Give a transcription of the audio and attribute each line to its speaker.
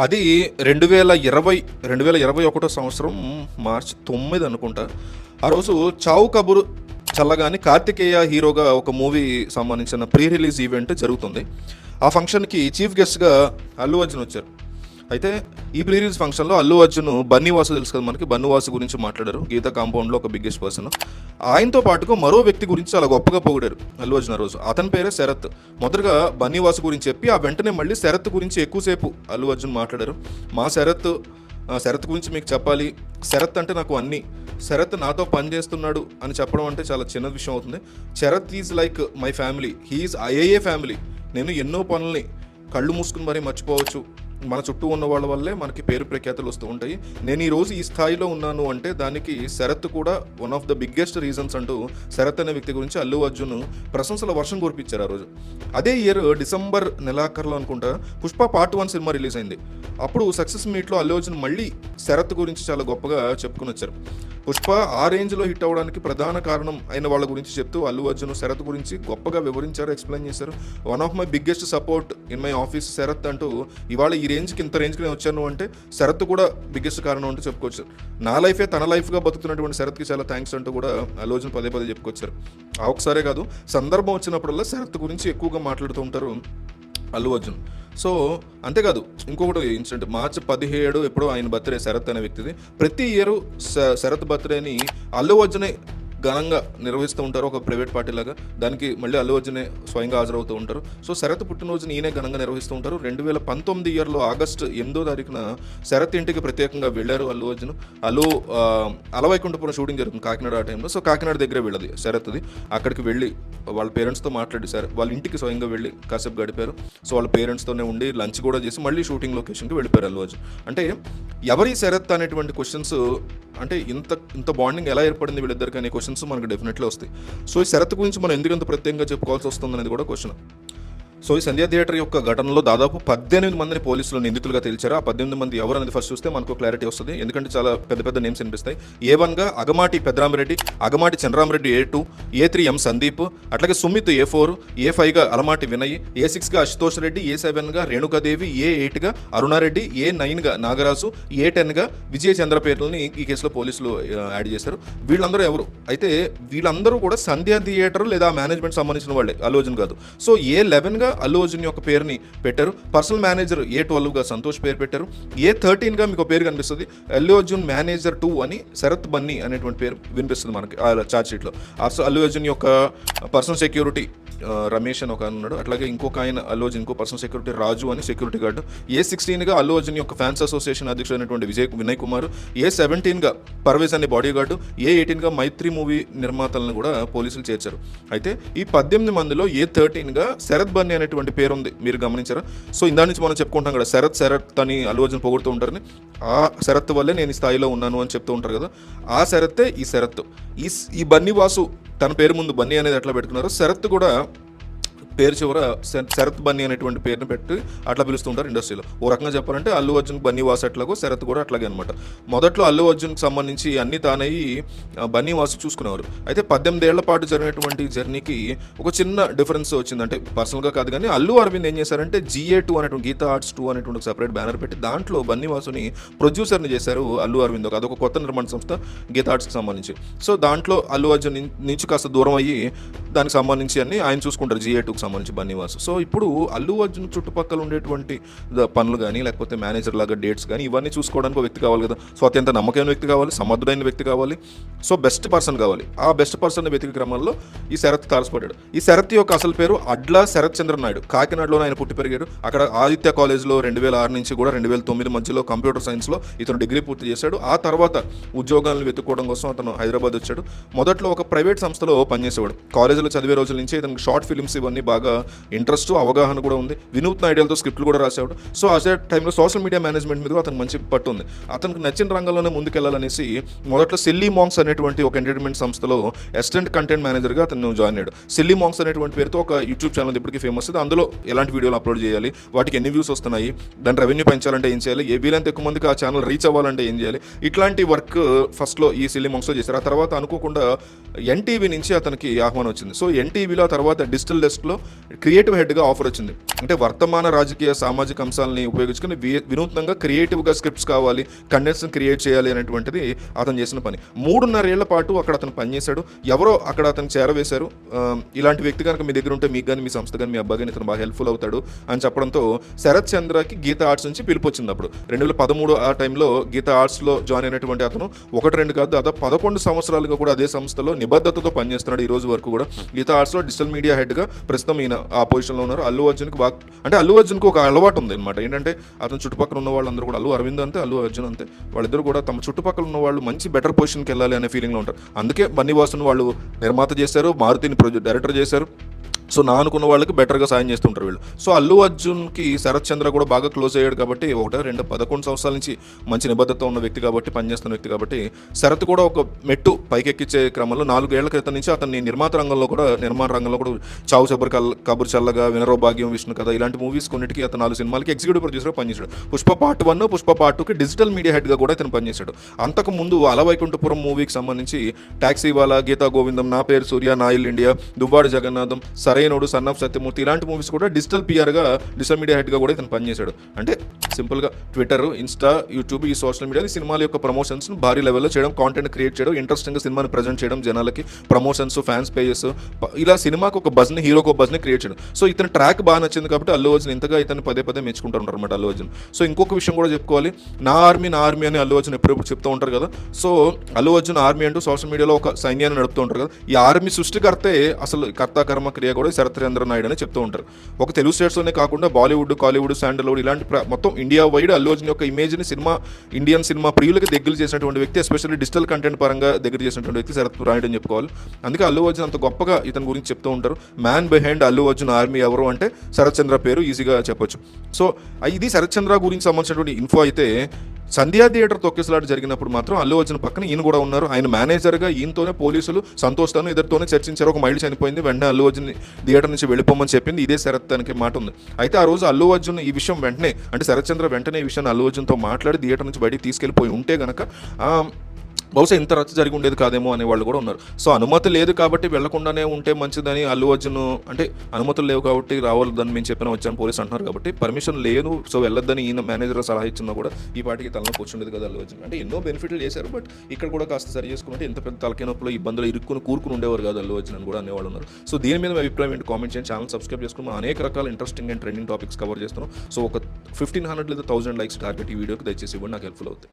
Speaker 1: అది 2021 సంవత్సరం మార్చి 9 అనుకుంటా. ఆ రోజు 'చావు కబురు చల్లగాని' కార్తికేయ హీరోగా ఒక మూవీ సంబంధించిన ప్రీ రిలీజ్ ఈవెంట్ జరుగుతుంది. ఆ ఫంక్షన్‌కి చీఫ్ గెస్ట్‌గా అల్లు అర్జున్ వచ్చారు. అయితే ఈ ప్రీ రిలీజ్ ఫంక్షన్‌లో అల్లు అర్జున్ బన్నీవాసు తెలుసు కదా మనకి. బన్నీవాసు గురించి మాట్లాడారు. గీతా కాంపౌండ్‌లో ఒక బిగ్గెస్ట్ పర్సన్. ఆయనతో పాటుగా మరో వ్యక్తి గురించి చాలా గొప్పగా పొగిడారు అల్లు అర్జున్ ఆ రోజు. అతని పేరే శరత్. మొదటగా బన్నీవాసు గురించి చెప్పి ఆ వెంటనే మళ్ళీ శరత్ గురించి ఎక్కువసేపు అల్లు అర్జున్ మాట్లాడారు. మా శరత్ గురించి మీకు చెప్పాలి. శరత్ అంటే నాకు అన్నీ. శరత్ నాతో పని చేస్తున్నాడు అని చెప్పడం అంటే చాలా చిన్న విషయం అవుతుంది. Sharath is like my family. He's ఐఏఏ ఫ్యామిలీ. నేను ఎన్నో పనుల్ని కళ్ళు మూసుకుని మరీ మర్చిపోవచ్చు. మన చుట్టూ ఉన్న వాళ్ళ వల్లే మనకి పేరు ప్రఖ్యాతులు వస్తూ ఉంటాయి. నేను ఈరోజు ఈ స్థాయిలో ఉన్నాను అంటే దానికి శరత్ కూడా one of the biggest reasons అంటూ శరత్ అనే వ్యక్తి గురించి అల్లు అర్జున్ ప్రశంసల వర్షం కురిపించారు ఆ రోజు. అదే ఇయర్ డిసెంబర్ నెలాఖరులో అనుకుంటా పుష్ప పార్ట్ 1 సినిమా రిలీజ్ అయింది. అప్పుడు సక్సెస్ మీట్లో అల్లు అర్జున్ మళ్ళీ శరత్ గురించి చాలా గొప్పగా చెప్పుకుని వచ్చారు. పుష్ప ఆ రేంజ్లో హిట్ అవ్వడానికి ప్రధాన కారణం అయిన వాళ్ళ గురించి చెప్తూ అల్లు అర్జున్ శరత్ గురించి గొప్పగా వివరించారు, ఎక్స్ప్లెయిన్ చేశారు. One of my biggest support in my office Sharath అంటూ ఇవాళ ఈ రేంజ్కి ఇంత రేంజ్కి నేను వచ్చాను అంటే శరత్ కూడా బిగ్గెస్ట్ కారణం అంటూ చెప్పుకోవచ్చు. నా లైఫే తన లైఫ్గా బతుకుతున్నటువంటి శరత్కి చాలా థ్యాంక్స్ అంటూ కూడా అల్లు అర్జున్ పదే పదే చెప్పుకొచ్చారు. ఆ ఒకసారే కాదు, సందర్భం వచ్చినప్పుడల్లా శరత్ గురించి ఎక్కువగా మాట్లాడుతూ ఉంటారు అల్లు అర్జున్. సో అంతేకాదు, ఇంకొకటి ఇన్సిడెంట్, మార్చి 17 ఎప్పుడో ఆయన బర్త్డే శరత్ అనే వ్యక్తిది. ప్రతి ఇయర్ శరత్ బర్త్డేని అల్లు అర్జునే ఘనంగా నిర్వహిస్తూ ఉంటారు, ఒక ప్రైవేట్ పార్టీ లాగా. దానికి మళ్ళీ అల్లు అర్జునే స్వయంగా హాజరవుతూ ఉంటారు. సో శరత్ పుట్టినరోజుని ఈయనే ఘనంగా నిర్వహిస్తూ ఉంటారు. 2019 ఇయర్లో ఆగస్టు 8వ తారీఖున శరత్ ఇంటికి ప్రత్యేకంగా వెళ్ళారు అల్లు అర్జున్. అలవైకుంఠపురం షూటింగ్ జరుగుతుంది కాకినాడ ఆ టైంలో. సో కాకినాడ దగ్గరే వెళ్ళదు శరత్ది. అక్కడికి వెళ్ళి వాళ్ళ పేరెంట్స్తో మాట్లాడి సార్ వాళ్ళ ఇంటికి స్వయంగా వెళ్ళి కాసేపు గడిపారు. సో వాళ్ళ పేరెంట్స్తోనే ఉండి లంచ్ కూడా చేసి మళ్ళీ షూటింగ్ లొకేషన్కి వెళ్ళిపోయారు అల్లు అర్జున్. అంటే ఎవరి శరత్ అనేటువంటి క్వశ్చన్స్, అంటే ఇంత బాండింగ్ ఎలా ఏర్పడింది వీళ్ళిద్దరికి అనే క్వశ్చన్స్ మనకు డెఫినెట్లీ వస్తాయి. సో ఈ శరత్ గురించి మనం ఎందుకంత ప్రత్యేకంగా చెప్పుకోవాల్సి వస్తుంది అనేది కూడా క్వశ్చన్. సో ఈ సంధ్యా థియేటర్ యొక్క ఘటనలో దాదాపు 18 మందిని పోలీసులు నిందితులుగా తేల్చారు. ఆ 18 మంది ఎవరు అనేది ఫస్ట్ చూస్తే మనకు క్లారిటీ వస్తుంది, ఎందుకంటే చాలా పెద్ద పెద్ద నేమ్స్ వినిపిస్తాయి. A1గా అగమాటి పెద్దరామిరెడ్డి, అగమాటి చంద్రామిరెడ్డి A2, A3 ఎం సందీప్, అట్లాగే సుమిత్ A4, A5గా అలమాటి వినయ్, A6గా అశుతోష్ రెడ్డి, A7గా రేణుకాదేవి, A8గా అరుణారెడ్డి, A9గా నాగరాజు, A10గా విజయ చంద్ర పేర్లని ఈ కేసులో పోలీసులు యాడ్ చేశారు. వీళ్ళందరూ ఎవరు అయితే వీళ్ళందరూ కూడా సంధ్యా థియేటర్ లేదా మేనేజ్మెంట్ సంబంధించిన వాళ్ళే, అల్లు అర్జున్ కాదు. సో A11గా అల్లు అర్జున్ యొక్క పేరుని పెట్టారు. పర్సనల్ మేనేజర్ A12గా సంతోష్ పేరు పెట్టారు. A13గా మీకు పేరు కనిపిస్తుంది, అల్లు అర్జున్ మేనేజర్ 2 అని శరత్ బన్నీ అనేటువంటి పేరు వినిపిస్తుంది మనకి ఆ ఛార్జ్ షీట్లో. అల్లు అర్జున్ యొక్క పర్సనల్ సెక్యూరిటీ రమేష్ అని ఒక ఉన్నాడు. అట్లాగే ఇంకొక ఆయన అల్లు అర్జున్ ఇంకో పర్సనల్ సెక్యూరిటీ రాజు అని సెక్యూరిటీ గార్డు. A16గా అల్లు అర్జున్ యొక్క ఫ్యాన్స్ అసోసియేషన్ అధ్యక్షుడు అయినటువంటి వినయ్ కుమార్. A17గా పర్వేజ్ అనే బాడీ గార్డు. A18గా మైత్రి మూవీ నిర్మాతలను కూడా పోలీసులు చేర్చారు. అయితే ఈ 18 మందిలో A13గా శరత్ బన్నీ అనేటువంటి పేరు ఉంది, మీరు గమనించారా? సో ఇందా నుంచి మనం చెప్పుకుంటాం కదా శరత్ అని అల్లు అర్జున్ పొగుడుతూ ఉంటారని. ఆ శరత్ వల్లే నేను ఈ స్థాయిలో ఉన్నాను అని చెప్తూ ఉంటారు కదా, ఆ శరత్తే ఈ శరత్. ఈ బన్నీవాసు తన పేరు ముందు బన్నీ అనేది ఎట్లా పెట్టుకున్నారో శరత్ కూడా పేరు చివర శరత్ బన్నీ అనేటువంటి పేరుని పెట్టి అట్లా పిలుస్తూ ఉంటారు ఇండస్ట్రీలో. ఓ రకంగా చెప్పాలంటే అల్లు అర్జున్ బన్నీవాసు ఎట్లాగో శరత్ కూడా అట్లాగే అనమాట. మొదట్లో అల్లు అర్జున్కి సంబంధించి అన్ని తానయ్యి బన్నీవాసు చూసుకునేవారు. అయితే 18 ఏళ్ల పాటు జరిగినటువంటి జర్నీకి ఒక చిన్న డిఫరెన్స్ వచ్చింది. అంటే పర్సనల్గా కాదు కానీ అల్లు అరవింద్ ఏం చేశారంటే GA2 అనేటువంటి గీతా ఆర్ట్స్ 2 అనేటువంటి సపరేట్ బ్యానర్ పెట్టి దాంట్లో బన్నీవాసుని ప్రొడ్యూసర్ని చేశారు అల్లు అరవింద్. అదొక కొత్త నిర్మాణ సంస్థ గీతా ఆర్ట్స్కి సంబంధించి. సో దాంట్లో అల్లు అర్జున్ నుంచి కాస్త దూరం అయ్యి దానికి సంబంధించి అన్ని ఆయన చూసుకుంటారు GA2కి సంబంధించి బన్నీవాసు. సో ఇప్పుడు అల్లు అర్జున్ చుట్టుపక్కల ఉండేటువంటి పనులు కానీ లేకపోతే మేనేజర్ లాగా డేట్స్ కానీ ఇవన్నీ చూసుకోవడానికి ఒక వ్యక్తి కావాలి కదా. సో అత్యంత నమ్మకమైన వ్యక్తి కావాలి, సమర్థుడైన వ్యక్తి కావాలి, సో బెస్ట్ పర్సన్ కావాలి. ఆ బెస్ట్ పర్సన్ వెతికే క్రమంలో ఈ శరత్ తారసపడ్డాడు. ఈ శరత్ యొక్క అసలు పేరు అడ్లా శరత్ చంద్ర నాయుడు. కాకినాడలో ఆయన పుట్టి పెరిగాడు. అక్కడ ఆదిత్య కాలేజ్లో 2006 నుంచి కూడా 2009 మధ్యలో కంప్యూటర్ సైన్స్లో ఇతను డిగ్రీ పూర్తి చేశాడు. ఆ తర్వాత ఉద్యోగాలను వెతుక్కోవడం కోసం అతను హైదరాబాద్ వచ్చాడు. మొదట్లో ఒక ప్రైవేట్ సంస్థలో పనిచేసేవాడు. కాలేజీలో చదివే రోజుల నుంచి ఇతనికి షార్ట్ ఫిల్మ్స్ ఇవన్నీ బాగా ఇంట్రెస్ట్, అవగాహన కూడా ఉంది. వినూత్న ఐడియాలతో స్క్రిప్ట్లు కూడా రాసేవాడు. సో అదే టైంలో సోషల్ మీడియా మేనేజ్మెంట్ మీద అతనికి మంచి పట్టు ఉంది. అతనికి నచ్చిన రంగంలోనే ముందుకెళ్లాలనేసి మొదట్లో సిల్లీ మాంగ్స్ అనేటువంటి ఒక ఎంటర్టైన్మెంట్ సంస్థలో అసిస్టెంట్ కంటెంట్ మేనేజర్గా అతను జాయిన్ అయ్యాడు. సిల్లీ మాంగ్స్ అనేటువంటి పేరుతో ఒక యూట్యూబ్ ఛానల్ ఇప్పటికీ ఫేమస్. అందులో ఎలాంటి వీడియోలు అప్లోడ్ చేయాలి, వాటికి ఎన్ని వ్యూస్ వస్తున్నాయి, దాని రెవెన్యూ పెంచాలంటే ఏం చేయాలి, వీలైతే ఎక్కువ మందికి ఆ ఛానల్ రీచ్ అవ్వాలంటే ఏం చేయాలి, ఇట్లాంటి వర్క్ ఫస్ట్లో ఈ సిల్లీ మాంగ్స్లో చేశారు. ఆ తర్వాత అనుకోకుండా NTV నుంచి అతనికి ఆహ్వానం వచ్చింది. సో NTVలో ఆ తర్వాత డిజిటల్ డెస్క్లో క్రియేటివ్ హెడ్గా ఆఫర్ వచ్చింది. అంటే వర్తమాన రాజకీయ సామాజిక అంశాలని ఉపయోగించుకుని వినూత్నంగా క్రియేటివ్గా స్క్రిప్ట్స్ కావాలి, కంటెంట్స్ని క్రియేట్ చేయాలి అనేటువంటిది అతను చేసిన పని. 3.5 ఏళ్ల పాటు అక్కడ అతను పనిచేశాడు. ఎవరో అక్కడ అతను చేరవేశారు. ఇలాంటి వ్యక్తి కనుక మీ దగ్గర ఉంటే మీకు కానీ మీ సంస్థ కానీ మీ అబ్బాయి కానీ ఇతను బాగా హెల్ప్ఫుల్ అవుతాడు అని చెప్పడంతో శరత్ చంద్రకి గీత ఆర్ట్స్ నుంచి పిలుపు వచ్చింది. అప్పుడు 2013 ఆ టైంలో గీత ఆర్ట్స్లో జాయిన్ అయినటువంటి అతను 1-2 కాదు దాదాపు 11 సంవత్సరాలుగా కూడా అదే సంస్థలో నిబద్ధతతో పనిచేస్తున్నాడు. ఈ రోజు వరకు కూడా గీత ఆర్ట్స్లో డిజిటల్ మీడియా హెడ్గా ప్రస్తుతం ఈయన ఆ పొజిషన్లో ఉన్నారు. అల్లు అర్జున్కి అల్లు అర్జున్కి ఒక అలవాటు ఉంది అనమాట. ఏంటంటే అతను చుట్టుపక్కల ఉన్న వాళ్ళందరూ కూడా అల్లు అరవింద్ అంతే, అల్లు అర్జున్ అంతే, వాళ్ళిద్దరు కూడా తమ చుట్టుపక్కల ఉన్న వాళ్ళు మంచి బెటర్ పొజిషన్కి వెళ్ళాలి అనే ఫీలింగ్లో ఉంటారు. అందుకే బన్నీవాసుని వాళ్ళు నిర్మాత చేశారు, మారుతిని డైరెక్టర్ చేశారు. సో నా అనుకున్న వాళ్ళకి బెటర్గా సాయం చేస్తుంటారు వీళ్ళు. సో అల్లు అర్జున్కి శరత్ చంద్ర కూడా బాగా క్లోజ్ అయ్యాడు కాబట్టి 11 సంవత్సరాల నుంచి మంచి నిబద్ధత ఉన్న వ్యక్తి కాబట్టి, పనిచేస్తున్న వ్యక్తి కాబట్టి శరత్ కూడా ఒక మెట్టు పైకెక్కించే క్రమంలో 4 ఏళ్ల క్రితం నుంచి అతన్ని నిర్మాణ రంగంలో కూడా చావు కబుర్ చల్లగా, వినరో భాగ్యం, విష్ణు కథ ఇలాంటి మూవీస్ కొన్నిటికి అతను 4 సినిమాలకి ఎగ్జిక్యూటివ్ ప్రొడ్యూసర్గా పనిచేశాడు. పుష్ప పార్ట్ 1, పుష్ప పార్ట్ 2కి డిజిటల్ మీడియా హెడ్గా కూడా ఇతను పనిచేశాడు. అంతకు ముందు అలవైకుంఠపురం మూవీకి సంబంధించి టాక్సీ వాలా, గీతా గోవిందం, నా పేరు సూర్య, నా ఇల్ India, Duvvada Jagannadham, Sarrainodu, son of Satyamurthy ఇలాంటి మూవీస్ కూడా డిజిటల్ పిఆర్గా, డిజిటల్ మీడియా హెడ్గా కూడా ఇతను పనిచేశాడు. అంటే సింపుల్గా ట్విట్టర్, ఇన్స్టా, యూట్యూబ్ ఈ సోషల్ మీడియా సినిమాల యొక్క ప్రమోషన్స్ను భారీ లెవెల్లో చేయడం, కాంటెంట్ క్రియేట్ చేయడం, ఇంట్రెస్టింగ్గా సినిమాని ప్రజెంట్ చేయడం, జనాలకి ప్రమోషన్స్, ఫ్యాన్స్ పేజెస్, ఇలా సినిమాకు ఒక బజ్ని, హీరోకి ఒక బజ్ని క్రియేట్ చేయడం. సో ఇతను ట్రాక్ బాగా నచ్చింది కాబట్టి అల్లు అర్జున్ ఇంతగా ఇతను పదే మెచ్చుకుంటారు అనమాట అల్లు అర్జున్. సో ఇంకొక విషయం కూడా చెప్పుకోవాలి, నా ఆర్మీ అని అల్లు అర్జున్ ఎప్పుడెప్పుడు చెప్తూ ఉంటారు కదా. సో అల్లు అర్జున్ ఆర్మీ అంటూ సోషల్ మీడియాలో ఒక సైన్యాన్ని నడుపుతూ ఉంటారు కదా. ఈ ఆర్మీ సృష్టికర్తే అసలు కర్త కర్మ క్రియ కూడా శరత్ చంద్ర నాయుడు అని చెప్తూ ఉంటారు. ఒక తెలుగు స్టేట్స్లోనే కాకుండా బాలీవుడ్, కాలీవుడ్, శాండల్వుడ్ ఇలాంటి మొత్తం ఇండియా వైడ్ అల్లు అర్జున్ యొక్క ఇమేజ్ని ఇండియన్ సినిమా ప్రియులకి దగ్గర చేసినటువంటి వ్యక్తి, ఎస్పెషల్లీ డిజిటల్ కంటెంట్ పరంగా దగ్గర చేసినటువంటి వ్యక్తి శరత్ నాయుడు అని చెప్పుకోవాలి. అందుకే అల్లు అర్జున్ అంత గొప్పగా ఇతని గురించి చెప్తూ ఉంటారు. Man behind Allu Arjun army ఎవరు అంటే శరత్ చంద్ర పేరు ఈజీగా చెప్పొచ్చు. సో ఇది శరత్ చంద్ర గురించి సంబంధించినటువంటి ఇన్ఫో అయితే, సంధ్యా థియేటర్ తొక్కిసలాట జరిగినప్పుడు మాత్రం అల్లు అర్జున్ పక్కన ఈయన కూడా ఉన్నారు. ఆయన మేనేజర్గా ఈయనతోనే పోలీసులు సంతోష్తోనే ఇద్దరితోనే చర్చించారు. ఒక మైలు చనిపోయింది, వెంటనే అల్లు అర్జున్ థియేటర్ నుంచి వెళ్ళిపోమని చెప్పింది ఇదే శరత్ అనే మాట ఉంది. అయితే ఆ రోజు అల్లు అర్జున్ ఈ విషయం వెంటనే, అంటే శరత్ చంద్ర వెంటనే ఈ విషయాన్ని అల్లు అర్జున్తో మాట్లాడి థియేటర్ నుంచి బయటికి తీసుకెళ్ళిపోయి ఉంటే గనక బహుశా ఇంత రచ్చ జరిగి ఉండేది కాదేమో అనే వాళ్ళు కూడా ఉన్నారు. సో అనుమతి లేదు కాబట్టి వెళ్లకుండానే ఉంటే మంచిదని అల్లు అర్జున్, అంటే అనుమతులు లేవు కాబట్టి రావాలని మేము చెప్పిన వచ్చాను పోలీసు అంటున్నారు కాబట్టి పర్మిషన్ లేదు, సో వెళ్ళొద్దని ఈయన మేనేజర్ సలహా ఇచ్చినా కూడా ఈ పాటికి తలలో కూర్చుండేది కదా అల్లు అర్జున్. అంటే ఎన్నో బెనిఫిట్లు చేశారు, బట్ ఇక్కడ కూడా కాస్త సరి చేసుకుంటే ఎంత పెద్ద తలకాయ నొప్పులో ఇబ్బందులు కూరుకుని ఉండేవారు కాదు అల్లు అర్జున్ అని కూడా అనేవాళ్ళు ఉన్నారు. సో దీని మీద అభిప్రాయం ఏంటి కామెంట్ చేయండి. ఛానల్ సబ్స్క్రైబ్ చేసుకుని అనేక రకాల interesting and trending topics cover చేస్తున్నాం. సో ఒక 1500 లేదా 1000 లైక్స్ టార్గెట్ ఈ వీడియోకి దయచేసి ఇవ్వండి, నాకు హెల్ప్ఫుల్ అవుతుంది.